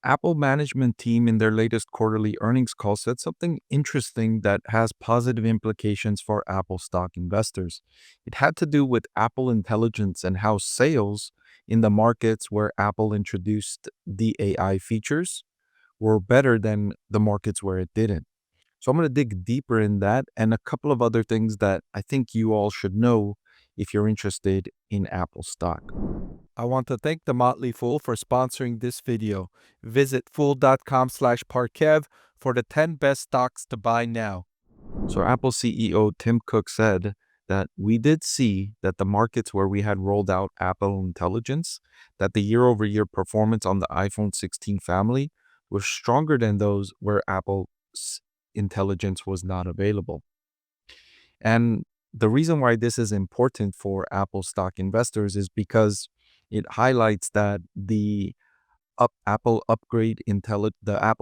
Apple management team in their latest quarterly earnings call said something interesting that has positive implications for Apple stock investors. It had to do with Apple Intelligence and how sales in the markets where Apple introduced the AI features were better than the markets where it didn't. So I'm going to dig deeper in that and a couple of other things that I think you all should know if you're interested in Apple stock. I want to thank The Motley Fool for sponsoring this video. Visit fool.com/Parkev for the 10 best stocks to buy now. So Apple CEO Tim Cook said that we did see that the markets where we had rolled out Apple Intelligence, that the year-over-year performance on the iPhone 16 family was stronger than those where Apple Intelligence was not available. And the reason why this is important for Apple stock investors is because it highlights that the the Apple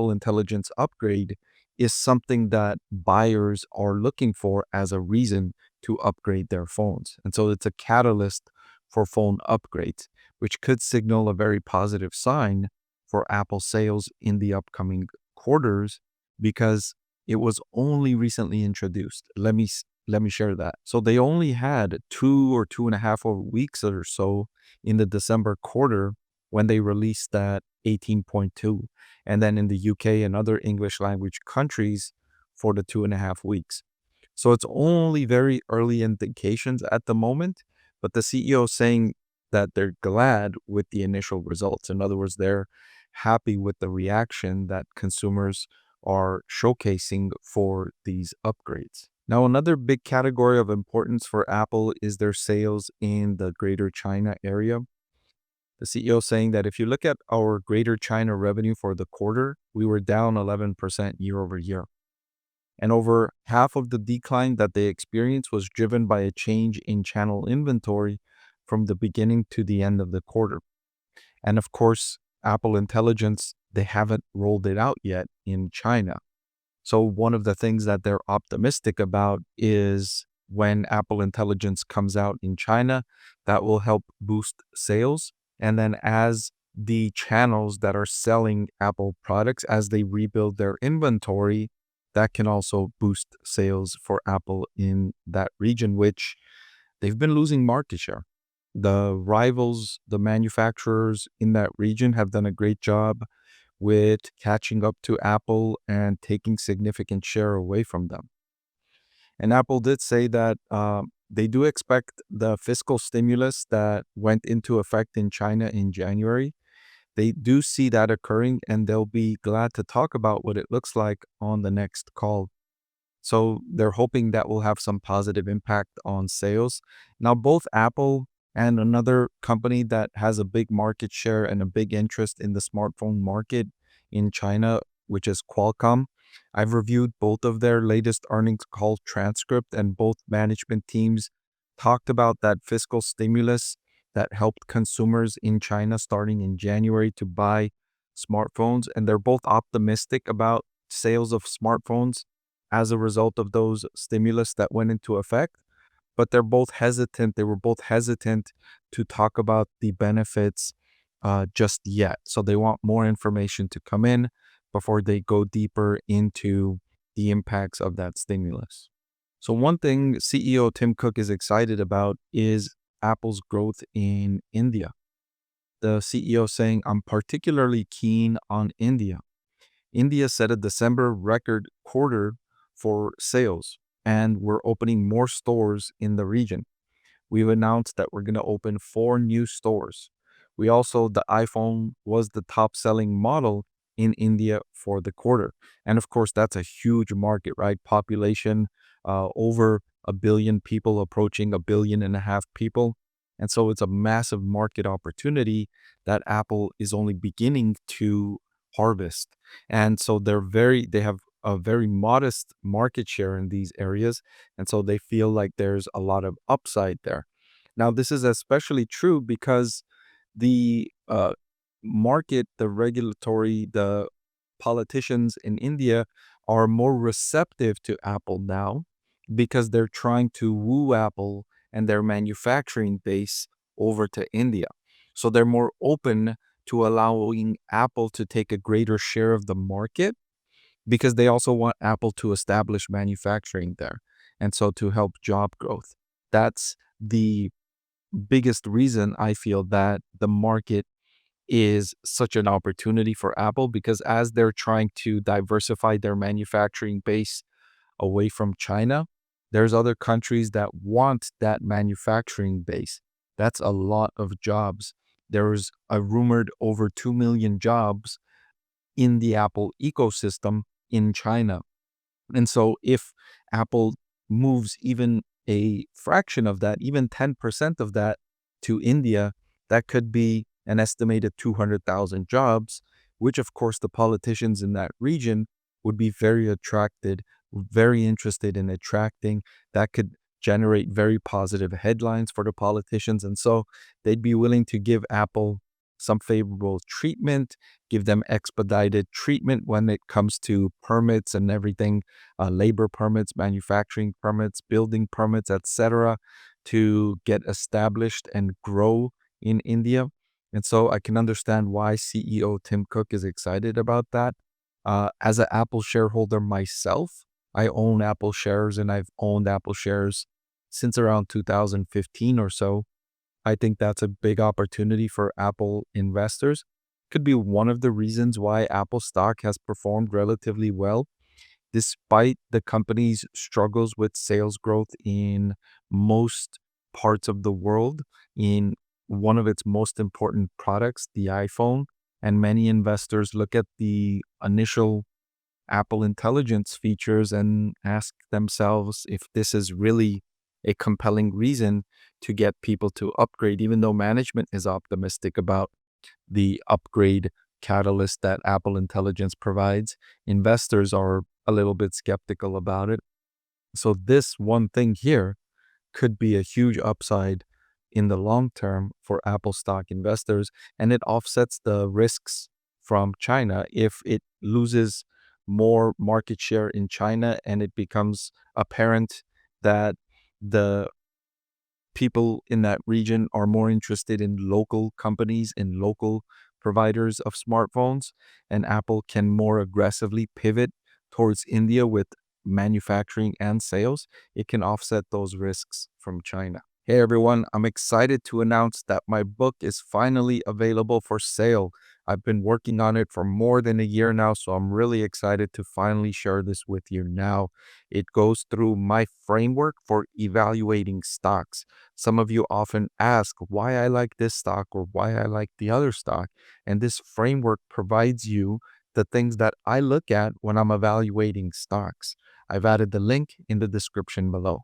Intelligence upgrade is something that buyers are looking for as a reason to upgrade their phones. And so it's a catalyst for phone upgrades, which could signal a very positive sign for Apple sales in the upcoming quarters because it was only recently introduced. Let me share that. So they only had 2 or 2.5 weeks or so in the December quarter when they released that 18.2, and then in the UK and other English language countries for the 2.5 weeks. So it's only very early indications at the moment, but the CEO is saying that they're glad with the initial results. In other words, they're happy with the reaction that consumers are showcasing for these upgrades. Now, another big category of importance for Apple is their sales in the Greater China area. The CEO saying that if you look at our Greater China revenue for the quarter, we were down 11% year over year. And over half of the decline that they experienced was driven by a change in channel inventory from the beginning to the end of the quarter. And of course, Apple Intelligence, they haven't rolled it out yet in China. So one of the things that they're optimistic about is when Apple Intelligence comes out in China, that will help boost sales. And then as the channels that are selling Apple products, as they rebuild their inventory, that can also boost sales for Apple in that region, which they've been losing market share. The rivals, the manufacturers in that region have done a great job with catching up to Apple and taking significant share away from them. And Apple did say that they do expect the fiscal stimulus that went into effect in China in January. They do see that occurring, and they'll be glad to talk about what it looks like on the next call. So they're hoping that will have some positive impact on sales. Now, both Apple and another company that has a big market share and a big interest in the smartphone market in China, which is Qualcomm. I've reviewed both of their latest earnings call transcript, and both management teams talked about that fiscal stimulus that helped consumers in China starting in January to buy smartphones. And they're both optimistic about sales of smartphones as a result of those stimulus that went into effect. But they're both hesitant. They were both hesitant to talk about the benefits just yet. So they want more information to come in before they go deeper into the impacts of that stimulus. So one thing CEO Tim Cook is excited about is Apple's growth in India. The CEO saying, I'm particularly keen on India. India set a December record quarter for sales, and we're opening more stores in the region. We've announced that we're going to open 4 new stores. The iPhone was the top selling model in India for the quarter. And of course, that's a huge market, right? Population over a billion people, approaching 1.5 billion people. And so it's a massive market opportunity that Apple is only beginning to harvest. And so they have a very modest market share in these areas. And so they feel like there's a lot of upside there. Now, this is especially true because the market, the regulatory, the politicians in India are more receptive to Apple now because they're trying to woo Apple and their manufacturing base over to India. So they're more open to allowing Apple to take a greater share of the market because they also want Apple to establish manufacturing there. And so to help job growth. That's the biggest reason I feel that the market is such an opportunity for Apple because as they're trying to diversify their manufacturing base away from China, there's other countries that want that manufacturing base. That's a lot of jobs. There's a rumored over 2 million jobs in the Apple ecosystem in China. And so if Apple moves even a fraction of that, even 10% of that to India, that could be an estimated 200,000 jobs, which of course the politicians in that region would be very attracted, very interested in attracting. That could generate very positive headlines for the politicians. And so they'd be willing to give Apple some favorable treatment, give them expedited treatment when it comes to permits and everything, labor permits, manufacturing permits, building permits, etc., to get established and grow in India. And so I can understand why CEO Tim Cook is excited about that. As an Apple shareholder myself, I own Apple shares and I've owned Apple shares since around 2015 or so. I think that's a big opportunity for Apple investors. Could be one of the reasons why Apple stock has performed relatively well, despite the company's struggles with sales growth in most parts of the world, in one of its most important products, the iPhone. And many investors look at the initial Apple Intelligence features and ask themselves if this is really a compelling reason to get people to upgrade, even though management is optimistic about the upgrade catalyst that Apple Intelligence provides. Investors are a little bit skeptical about it. So this one thing here could be a huge upside in the long term for Apple stock investors, and it offsets the risks from China if it loses more market share in China and it becomes apparent that the people in that region are more interested in local companies and local providers of smartphones, and Apple can more aggressively pivot towards India with manufacturing and sales. It can offset those risks from China. Hey everyone, I'm excited to announce that my book is finally available for sale. I've been working on it for more than a year now, so I'm really excited to finally share this with you now. It goes through my framework for evaluating stocks. Some of you often ask why I like this stock or why I like the other stock, and this framework provides you the things that I look at when I'm evaluating stocks. I've added the link in the description below.